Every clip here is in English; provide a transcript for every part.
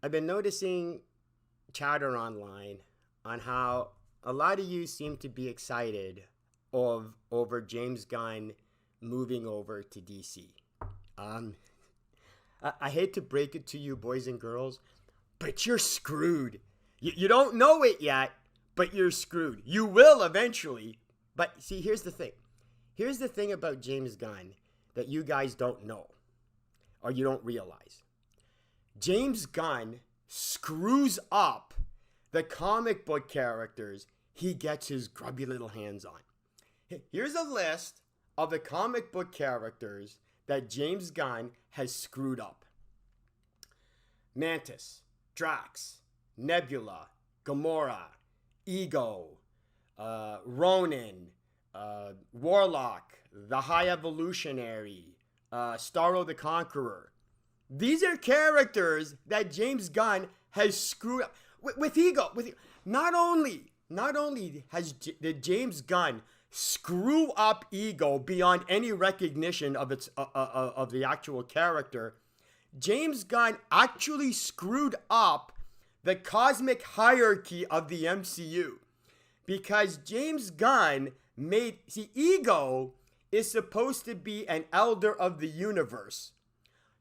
I've been noticing chatter online on how a lot of you seem to be excited over James Gunn moving over to DC. I hate to break it to you, boys and girls, but you're screwed. You don't know it yet, but you're screwed. You will eventually. But see, here's the thing. Here's the thing about James Gunn that you guys don't know or you don't realize. James Gunn screws up the comic book characters he gets his grubby little hands on. Here's a list of the comic book characters that James Gunn has screwed up. Mantis, Drax, Nebula, Gamora, Ego, Ronin, Warlock, the High Evolutionary, Starro the Conqueror. These are characters that James Gunn has screwed up with Ego. Not only did James Gunn screw up Ego beyond any recognition of of the actual character, James Gunn actually screwed up the cosmic hierarchy of the MCU, because James Gunn Ego is supposed to be an elder of the universe.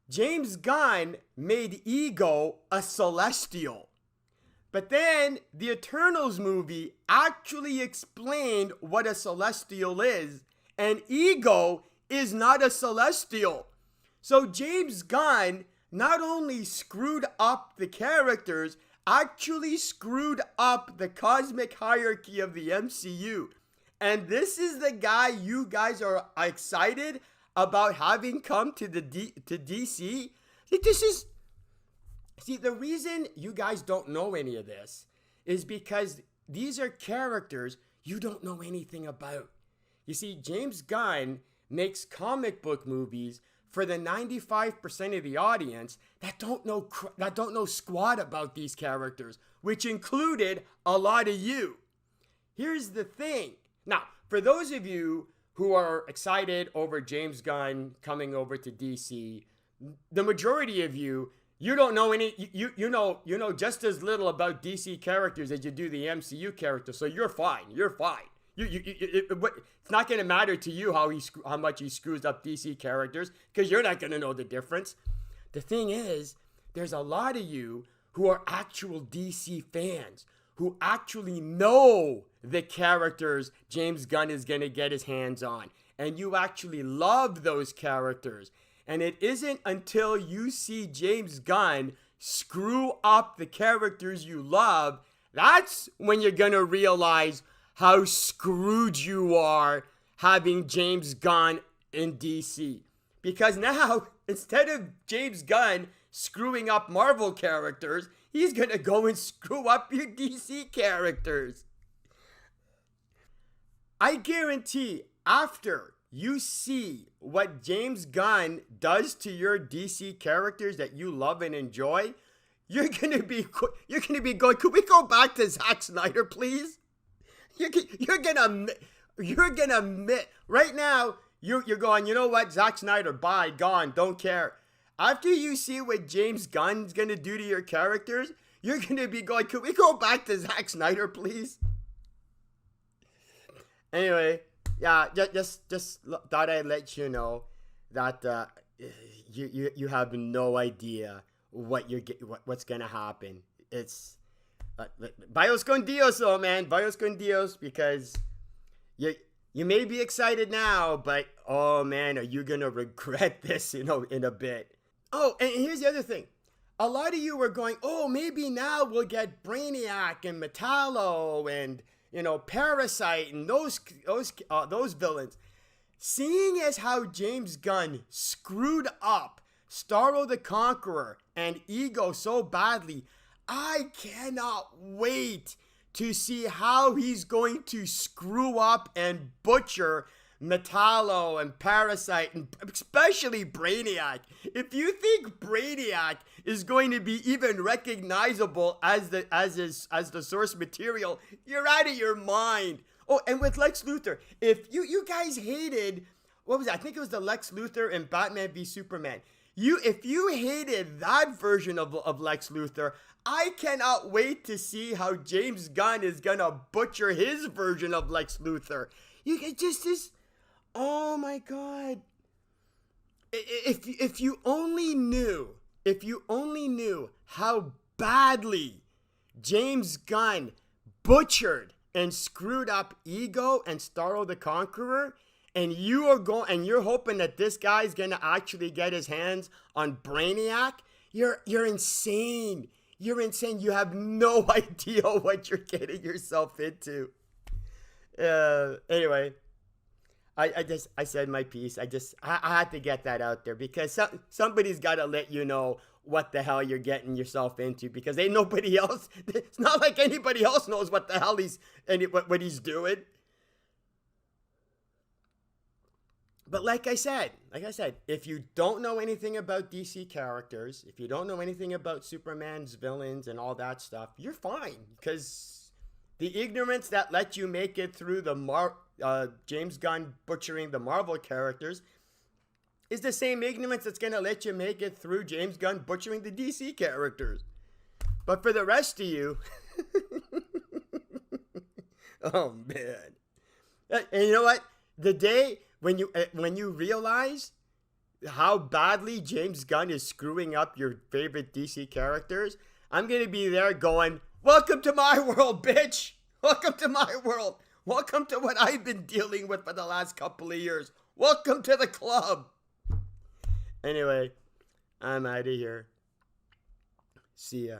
James Gunn made Ego a celestial. But then the Eternals movie actually explained what a celestial is, and Ego is not a celestial. So James Gunn not only screwed up the characters, actually screwed up the cosmic hierarchy of the MCU. And this is the guy you guys are excited about having come to DC. The reason you guys don't know any of this is because these are characters you don't know anything about. You see, James Gunn makes comic book movies for the 95% of the audience that don't know squat about these characters, which included a lot of you. Here's the thing. Now, for those of you who are excited over James Gunn coming over to DC, the majority of you don't know any. You know just as little about DC characters as you do the MCU characters. So you're fine. You're fine. It's not going to matter to you how much he screws up DC characters, because you're not going to know the difference. The thing is, there's a lot of you who are actual DC fans who actually know the characters James Gunn is going to get his hands on, and you actually love those characters. And it isn't until you see James Gunn screw up the characters you love, that's when you're going to realize how screwed you are having James Gunn in DC. Because now, instead of James Gunn screwing up Marvel characters, he's going to go and screw up your DC characters. I guarantee after you see what James Gunn does to your DC characters that you love and enjoy, you're gonna be going, could we go back to Zack Snyder, please? You're gonna admit right now. You're going, you know what, Zack Snyder, bye, gone, don't care. After you see what James Gunn's gonna do to your characters, you're gonna be going, could we go back to Zack Snyder, please? Anyway. Yeah, just thought I'd let you know that you have no idea what's gonna happen. It's Bios con Dios, though, man. Bios con Dios, because you may be excited now, but oh man, are you gonna regret this, in a bit? Oh, and here's the other thing. A lot of you were going, oh, maybe now we'll get Brainiac and Metallo and Parasite and those villains. Seeing as how James Gunn screwed up Starro the Conqueror and Ego so badly, I cannot wait to see how he's going to screw up and butcher Metallo and Parasite, and especially Brainiac. If you think Brainiac is going to be even recognizable as the source material, you're out of your mind. Oh, and with Lex Luthor, if you guys hated, what was it? I think it was the Lex Luthor in Batman v Superman. if you hated that version of Lex Luthor, I cannot wait to see how James Gunn is gonna butcher his version of Lex Luthor. You get just this. Oh my God! If you only knew, how badly James Gunn butchered and screwed up Ego and Starro the Conqueror, and you're hoping that this guy's gonna actually get his hands on Brainiac, you're insane. You're insane. You have no idea what you're getting yourself into. Anyway, I said my piece. I had to get that out there because somebody's got to let you know what the hell you're getting yourself into, because ain't nobody else. It's not like anybody else knows what the hell what he's doing. But like I said, if you don't know anything about DC characters, if you don't know anything about Superman's villains and all that stuff, you're fine, because the ignorance that let you make it through the James Gunn butchering the Marvel characters is the same ignorance that's going to let you make it through James Gunn butchering the DC characters. But for the rest of you, oh man. And you know what? The day when you realize how badly James Gunn is screwing up your favorite DC characters, I'm going to be there going, welcome to my world, bitch. Welcome to my world. Welcome to what I've been dealing with for the last couple of years. Welcome to the club. Anyway, I'm out of here. See ya.